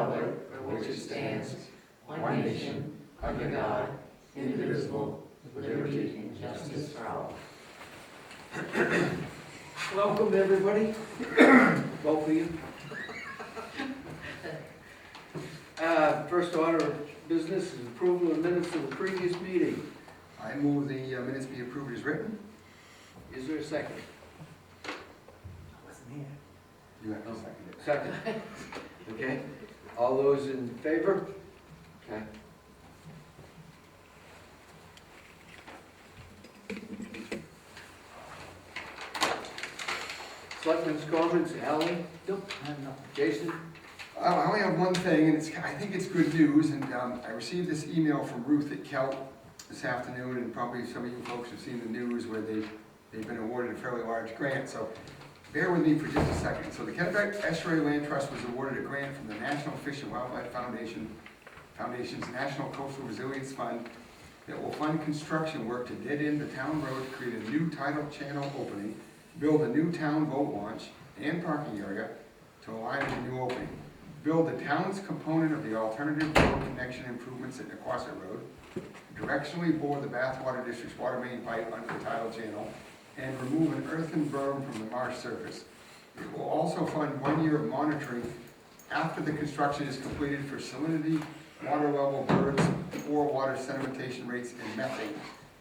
republic for which it stands, one nation, under God, indivisible, with liberty and justice for all. Welcome, everybody. Both of you. First order of business is approval of minutes of the previous meeting. I move the minutes be approved as written. Is there a second? You have to second it. Second. Okay. All those in favor? Okay. Selectmen's comments, Ally? Nope. Jason? I only have one thing, and I think it's good news, and I received this email from Ruth at Kelt this afternoon, and probably some of you folks have seen the news where they've been awarded a fairly large grant, so bear with me for just a second. So the Kennebec Estuary Land Trust was awarded a grant from the National Fish and Wildlife Foundation's National Coastal Resilience Fund that will fund construction work to dead end the town road to create a new tidal channel opening, build a new town boat launch and parking area to align with the new opening, build the town's component of the alternative road connection improvements at Nequasset Road, directionally bore the Bathwater District's water main pipe under the tidal channel, and remove an earthen berm from the marsh surface. It will also fund 1 year of monitoring after the construction is completed for salinity, water level, birds, or water sedimentation rates, and methane.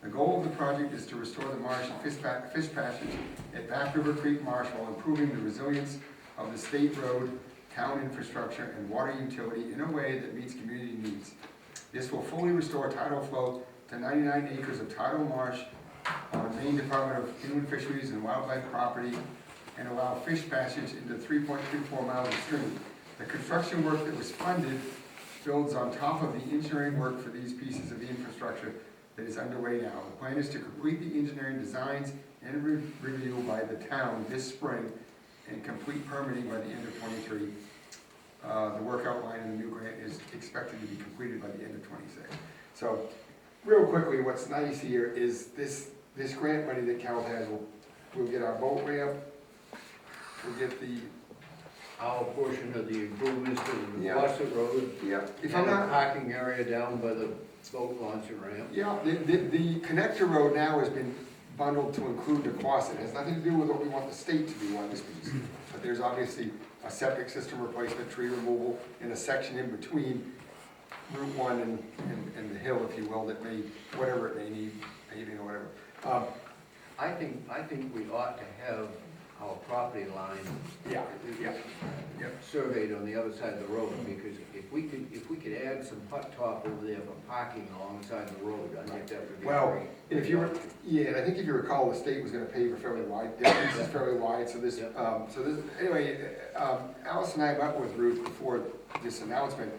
The goal of the project is to restore the marsh and fish passage at Back River Creek Marsh while improving the resilience of the state road, town infrastructure, and water utility in a way that meets community needs. This will fully restore tidal flow to 99 acres of tidal marsh on Maine Department of Inland Fisheries and Wildlife property and allow fish passage into 3.34 miles of stream. The construction work that was funded builds on top of the engineering work for these pieces of the infrastructure that is underway now. The plan is to complete the engineering designs and review by the town this spring and complete permitting by the end of '23. The work outline in the new grant is expected to be completed by the end of '26. So, real quickly, what's nice here is this grant money that Cal has, we'll get our boat ramp, we'll get Our portion of the improvements to the Yeah. Nequasset Road. yeah, if And I'm the not, parking area down by the boat launch and ramp. yeah, the connector road now has been bundled to include Nequasset. It has nothing to do with what we want the state to do on this piece. But there's obviously a septic system replacement, tree removal, and a section in between Route 1 and the hill, if you will, that may, whatever it may need, paving or whatever. I think we ought to have our property line Yeah. surveyed on the other side of the road, because if we could add some hot top over there for parking alongside the road, I think that would be Well, great. if you were, yeah, and I think if you recall, the state was gonna pave a fairly wide, this is fairly wide, so this, anyway, Alice and I met with Ruth before this announcement,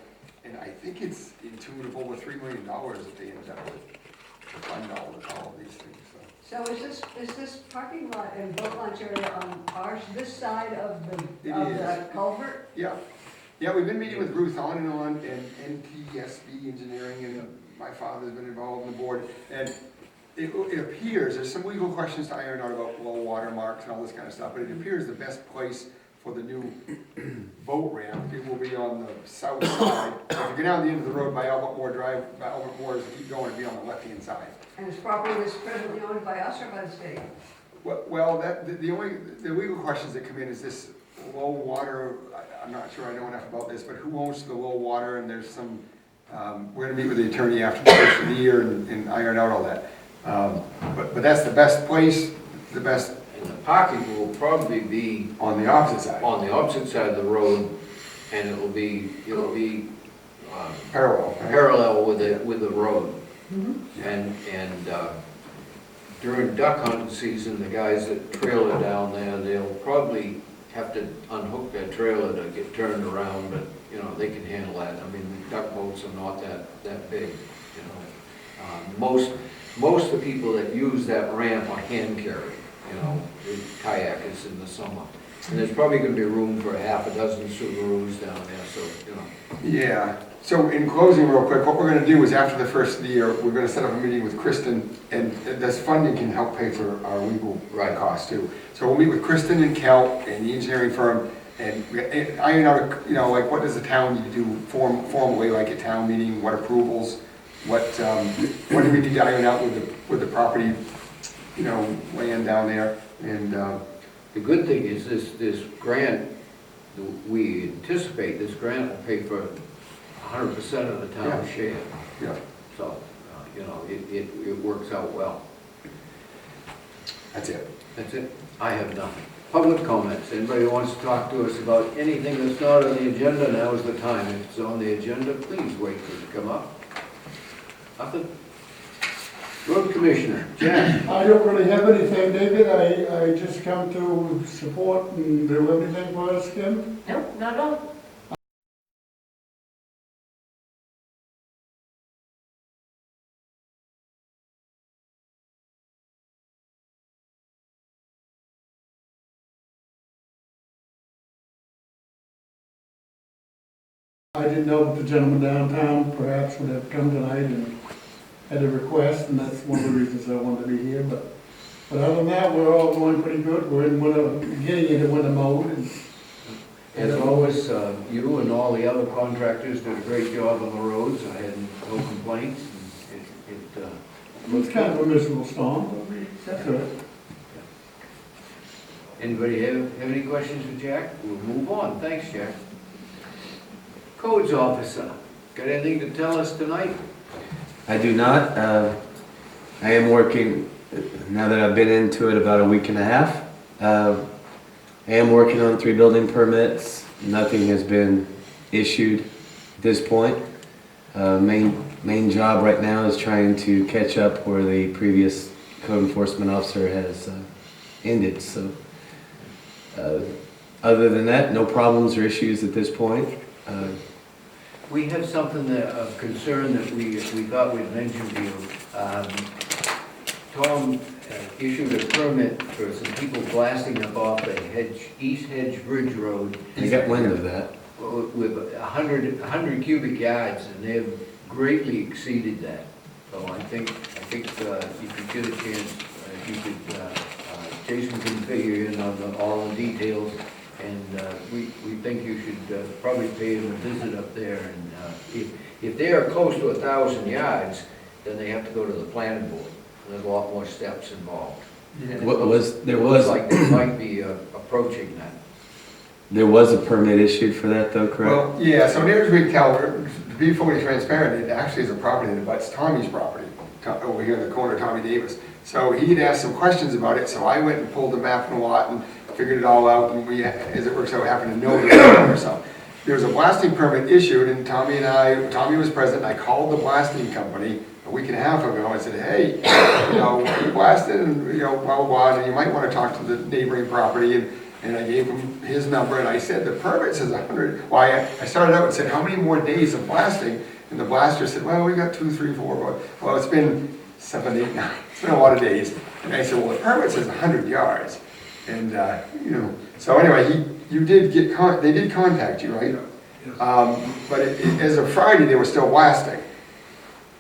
and I think it's in tune of over $3 million that they ended up with to fund all of these things, so. So is this parking lot and boat launch area on this side of It the is. culvert? Yeah, we've been meeting with Ruth on, and NTSB Engineering, and my father's been involved in the board, and it appears, there's some legal questions to iron out about low water marks and all this kind of stuff, but it appears the best place for the new boat ramp, it will be on the south side. If you go down the end of the road by Albert Moore Drive, by Albert Moore, as you keep going, it'll be on the left-hand side. And this property is presently owned by us or by the state? Well, the legal questions that come in is this low water, I'm not sure I know enough about this, but who owns the low water, and there's some, we're gonna meet with the attorney after the first of the year and iron out all that. But that's the best place, the best. And the parking will probably be On the opposite side. on the opposite side of the road, and it'll be Parallel. Right? parallel with the road. Mm-hmm. And during duck hunting season, the guys that trailer down there, they'll probably have to unhook their trailer to get turned around, but, you know, they can handle that. I mean, the duck boats are not that big, you know. Most of the people that use that ramp are hand carry, you know, the kayakers in the summer. And there's probably gonna be room for half a dozen Subarus down there, so, you know. Yeah. So in closing real quick, what we're gonna do is after the first of the year, we're gonna set up a meeting with Kristen, and this funding can help pay for our legal Right. costs too. So we'll meet with Kristen and Cal and the engineering firm and iron out, you know, like what does the town need to do formally, like a town meeting, what approvals, what do we need to iron out with the property, you know, land down there, and, The good thing is this grant, we anticipate this grant will pay for 100% of the town's share. yeah. So, you know, it works out well. That's it. That's it. I have nothing. Public comments. Anybody who wants to talk to us about anything that's not on the agenda, now is the time. If it's on the agenda, please wait for it to come up. Nothing? Road Commissioner, Jack. I don't really have anything, David. I just come to support and do everything for us, Kim. Nope, not at all. I didn't know that the gentleman downtown perhaps would have come tonight and had a request, and that's one of the reasons I wanted to be here, but other than that, we're all going pretty good. We're in winter, getting into winter mode, and As always, you and all the other contractors did a great job on the roads. I had no complaints. it's kind of a miserable storm, but that's good. Anybody have any questions for Jack? We'll move on. Thanks, Jack. Codes Officer, got anything to tell us tonight? I do not. I am working, now that I've been into it about a week and a half, I am working on 3 building permits. Nothing has been issued at this point. Main job right now is trying to catch up where the previous code enforcement officer has ended. So, other than that, no problems or issues at this point. We have something of concern that we thought we'd mention to you. Tom issued a permit for some people blasting up off the East Hedge Bridge Road. I got wind of that. With 100 cubic yards, and they have greatly exceeded that. So I think if you could get a chance, if you could, Jason can figure in on all the details, and we think you should probably pay them a visit up there. And if they are close to 1,000 yards, then they have to go to the planning board. There's a lot more steps involved. Yeah. It looks like they might be approaching that. There was a permit issued for that though, correct? Well, yeah, so near as we can tell, to be fully transparent, it actually is a property that abuts Tommy's property, over here in the corner of Tommy Davis. So he'd asked some questions about it, so I went and pulled the map and a lot and figured it all out, and we, as it works out, happened to know the so there was a blasting permit issued, and Tommy was present, and I called the blasting company a week and a half ago. I said, hey, you know, we blasted, and, you know, blah, blah, blah, and you might want to talk to the neighboring property, and I gave him his number, and I said, the permit says 100. Well, I started out and said, how many more days of blasting? And the blaster said, well, we got 2, 3, 4, but, well, it's been 7, 8, 9. It's been a lot of days. And I said, well, the permit says 100 yards. And, you know, so anyway, they did contact you, right? But as of Friday, they were still blasting.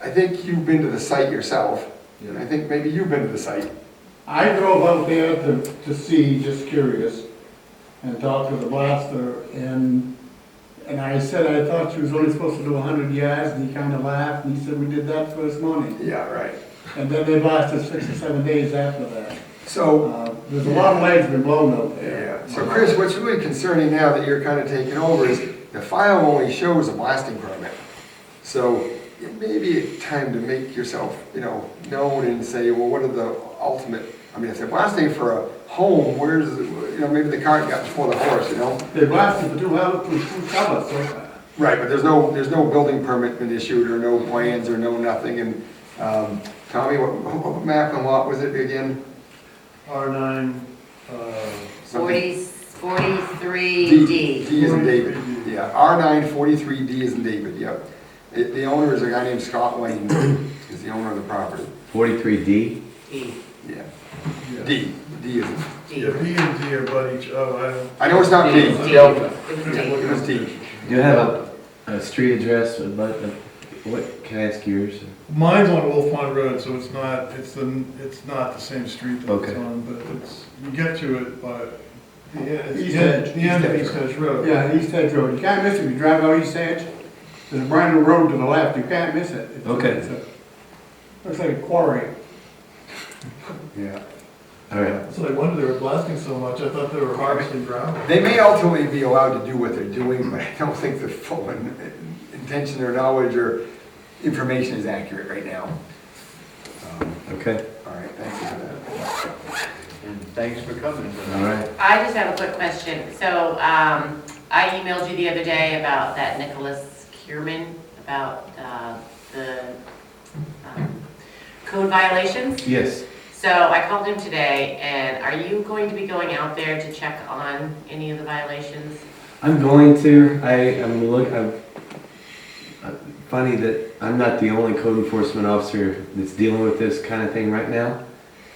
I think you've been to the site yourself, and I think maybe you've been to the site. I drove out there to see, just curious, and talked to the blaster, and I said I thought she was only supposed to do 100 yards, and he kind of laughed, and he said, we did that first morning. Yeah, right. And then they blasted 6 or 7 days after that. So, There's a lot of legs been blown out there. yeah. So Chris, what's really concerning now that you're kind of taking over is the file only shows a blasting permit. So it may be time to make yourself, you know, known and say, well, what are the ultimate, I mean, if they're blasting for a home, where's, you know, maybe the cart got before the horse, you know? They blasted for two covers so far. Right, but there's no building permit been issued, or no plans, or no nothing, and, Tommy, what map and lot was it again? R9, 43D. D is in David, yeah, R9 43D is in David, yep. The owner is a guy named Scott Lane, is the owner of the property, 43D? E. yeah. yeah. D is, D. Yeah, B and D are about each, I know it's not D, D. Delta, It was D. it was D. Do you have a street address, what, can I ask yours? mine's on Wolf Pond Road, so it's not the same street that Okay. it's on, but you get to it by, it's East the Edge. end of East Edge Road. Yeah, East Edge Road. You can't miss it. You drive out East Edge, there's a brand new road to the left. You can't miss it. Okay. Looks like a quarry. Yeah. All right. So I wonder they were blasting so much, I thought they were harvesting gravel. They may ultimately be allowed to do what they're doing, but I don't think the full intention or knowledge or information is accurate right now. Okay. All right, thank you for that. And thanks for coming. All right. I just have a quick question. So, I emailed you the other day about that Nicholas Kierman, about, the, code violations. Yes. So I called him today, and are you going to be going out there to check on any of the violations? I'm going to. I'm funny that I'm not the only code enforcement officer that's dealing with this kind of thing right now.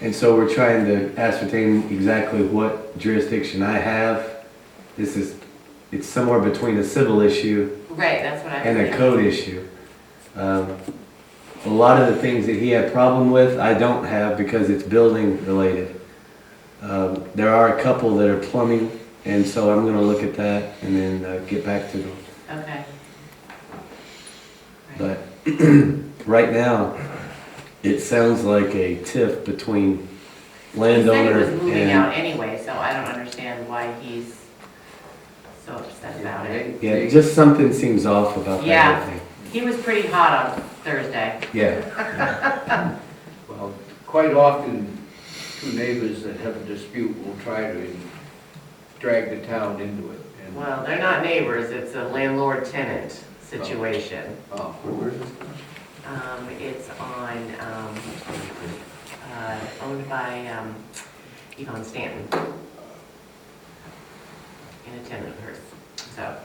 And so we're trying to ascertain exactly what jurisdiction I have. It's somewhere between a civil issue Right, that's what I was and a thinking. code issue. A lot of the things that he had problem with, I don't have because it's building related. There are a couple that are plumbing, and so I'm gonna look at that and then get back to them. Okay. But right now, it sounds like a tiff between landowner He said he was moving and, out anyway, so I don't understand why he's so upset about it. yeah, just something seems off about that Yeah. whole thing. He was pretty hot on Thursday. Yeah, Well, quite often, two neighbors that have a dispute will try to drag the town into it. And- Well, they're not neighbors, it's a landlord-tenant situation. Oh, Where's this? It's on, owned by, Yvonne Stanton. In a tenant of hers, so.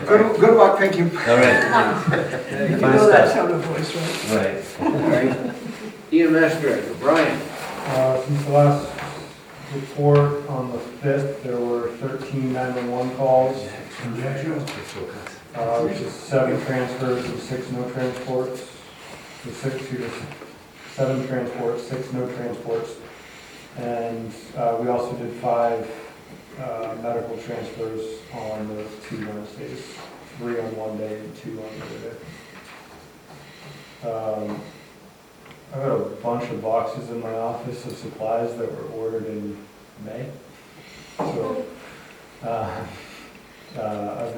Good luck, thank you. all right. You Fine know that stuff. tone of voice, right? Right. all right. EMS director, Brian. Since the last report on the 5th, there were 13 911 calls, which is 7 transfers and 6 no transports. So 7 transports, 6 no transports. And we also did 5 medical transfers on those 2 Wednesdays, 3 on one day and 2 on the other day. I've got a bunch of boxes in my office of supplies that were ordered in May. So, I've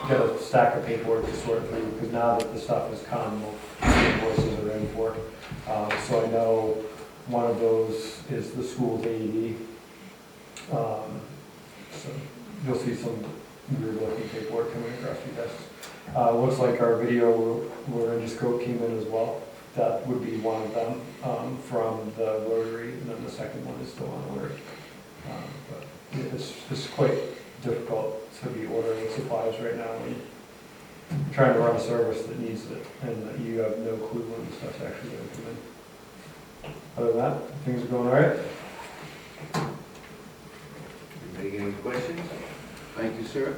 got a stack of paperwork to sort through, because now that the stuff has come, the invoices are in for. So I know one of those is the school's AED. So you'll see some weird looking paperwork coming across your desks. Looks like our video laryngoscope came in as well. That would be one of them from the Rotary, and then the second one is still on order. But it's quite difficult to be ordering supplies right now when you're trying to run a service that needs it, and that you have no clue when the stuff's actually going to come in. Other than that, things are going all right. Anybody got any questions? Thank you, sir.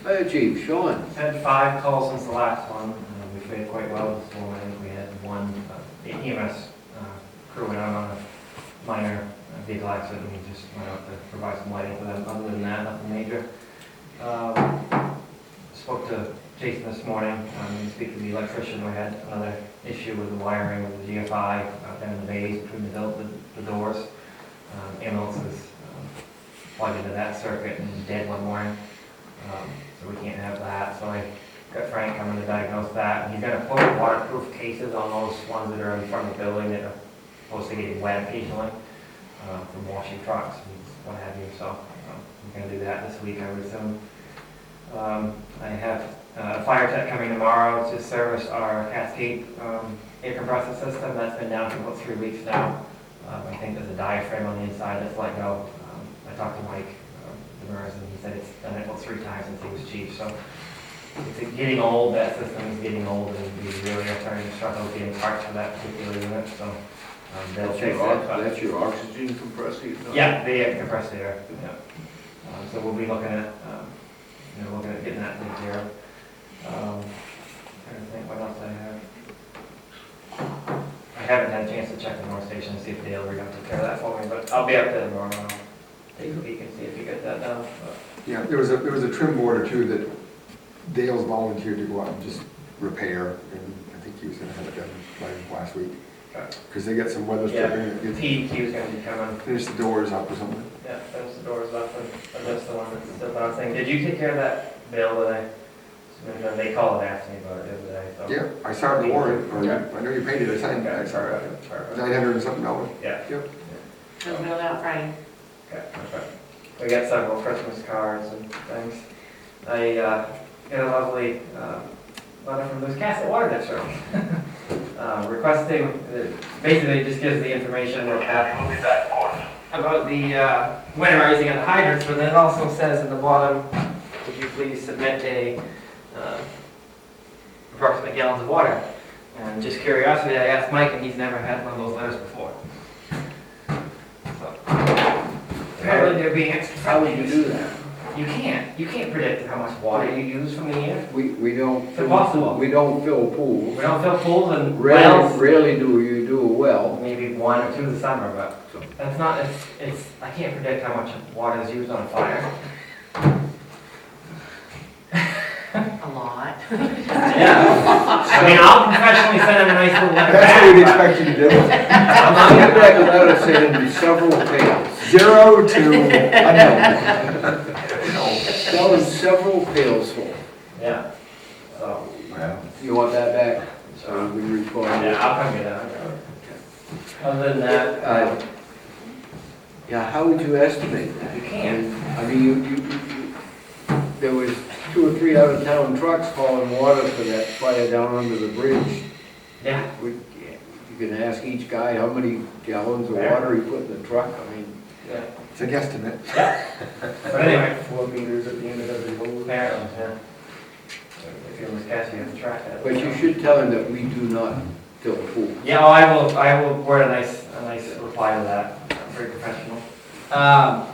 Fire Chief, Sean. Had 5 calls since the last one. We fared quite well this morning. We had one EMS crew went out on a minor vehicle accident. We just went out to provide some lighting for them. Other than that, nothing major. Spoke to Jason this morning. We speak to the electrician. We had another issue with the wiring of the GFI down in the bays between the doors. Ambulances plugged into that circuit and dead one morning. So we can't have that. So I got Frank coming to diagnose that. And he's going to put waterproof cases on those ones that are in front of the building that are supposed to get wet occasionally from washing trucks and what have you. So I'm going to do that this week, I would assume. I have a fire tech coming tomorrow to service our Cascade air compressor system. That's been down for about 3 weeks now. I think there's a diaphragm on the inside that's let go. I talked to Mike Demers, and he said it's done it about 3 times since he was chief. So it's getting old. That system is getting old, and we really are starting to struggle getting parts for that particular unit. So they'll fix it. That's your oxygen compressor? you're talking Yeah, the compressed air. Yeah. So we'll be looking at getting that taken care of. Trying to think what else I have. I haven't had a chance to check the North Station to see if Dale got to care of that for me, but I'll be up there tomorrow. And I'll take a peek and see if you get that done. But Yeah, there was a trim board or two that Dale's volunteered to go out and just repair, and I think he was gonna have it done by last week. Okay. Because they got some weather Yeah. stripping, He was gonna be coming. finish the doors up or something. Yeah, finish the doors up and adjust the one that's still bouncing. Did you take care of that bill today? They called and asked me about it the other day, so. Yeah, I saw it in the warrant, or Yeah. I know you paid it, I signed it, I Okay, saw sorry it. about it, sorry about it. 900 and something dollars. Yeah. Yep. It was mailed out Friday. Okay, okay. We got several Christmas cards and things. I got a lovely letter from Louis Cass at Water District requesting, basically it just gives the information about the winterizing of the hydrants, but then it also says at the bottom, would you please submit a approximate gallons of water? And just curiosity, I asked Mike, and he's never had one of those letters before. So, apparently they're being extra How would you friendly. do that? You can't predict how much water you use from the year. We don't. It's impossible. We don't fill pools. We don't fill pools and wells, Rarely do you do a well. maybe one or two this summer, but that's not, it's, I can't predict how much water is used on a fire. A lot. Yeah. I mean, I'll professionally send him a nice little letter That's what we'd back. expect you to do. I'm not I'll gonna get back without us saying several pails. 0 to unknown. Tell them several pails full. Yeah. So, You want that back? So we respond. yeah, I'll come get that. Other than that, Yeah, how would you estimate that? You can't. I mean, there was 2 or 3 out-of-town trucks hauling water for that fire down under the bridge. yeah. You can ask each guy how many gallons of water he put in the truck, I mean. Yeah. It's a guesstimate. But anyway, 4 meters at the end of every hose. apparently, yeah. If you're Louis Cass, you have to track that. But you should tell him that we do not fill pools. Yeah, oh, I will word a nice reply to that. Very professional. I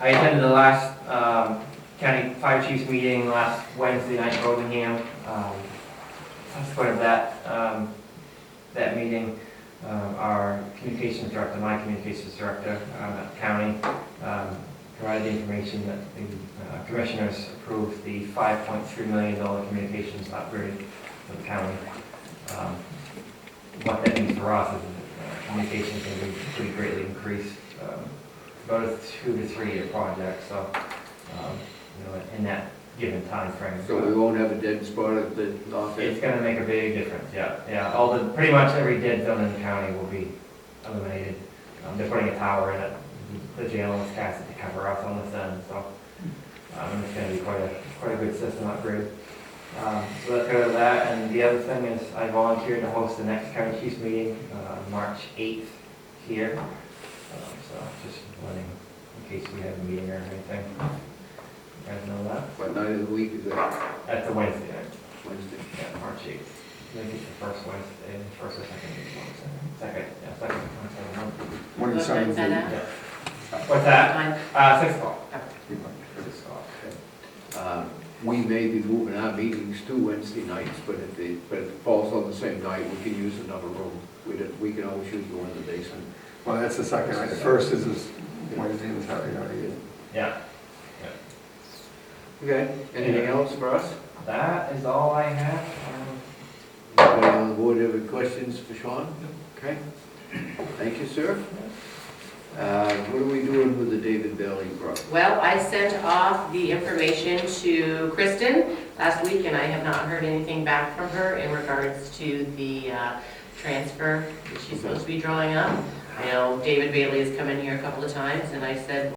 attended the last county fire chiefs meeting last Wednesday night in Rotherham. Subsequent of that meeting, our communications director, my communications director at the county, provided the information that the commissioners approved the $5.3 million communications upgrade for the county. What that means for us is that communications can be pretty greatly increased, about a 2 to 3 year project, so, in that given time frame. So we won't have a dead spot at the It's office. gonna make a big difference, yeah. Pretty much every dead zone in the county will be eliminated. They're putting a tower in it, the jail was cast to cover us on this end, so, it's gonna be quite a good system upgrade. So let's go to that, and the other thing is I volunteered to host the next county chiefs meeting, March 8th here. So just letting, in case we have a meeting or anything, you guys know that. What night of the week is that? That's a Wednesday night, Wednesday. yeah, March 8th. Maybe it's the first Wednesday, first or second, second, Wednesday of the month. One of the signs That that- out? Yeah. What's that? Time. 6 o'clock. 6 o'clock. We may be moving our meetings to Wednesday nights, but if it falls on the same night, we can use another room. We can always use the one in the basement. Well, that's the second night. The first is this Wednesday and Saturday night. Yeah, Okay, anything else for us? that is all I have. Anybody on the board have any questions for Sean? Okay, thank you, sir. What are we doing with the David Bailey project? Well, I sent off the information to Kristen last week, and I have not heard anything back from her in regards to the transfer that she's supposed to be drawing up. I know David Bailey has come in here a couple of times, and I said,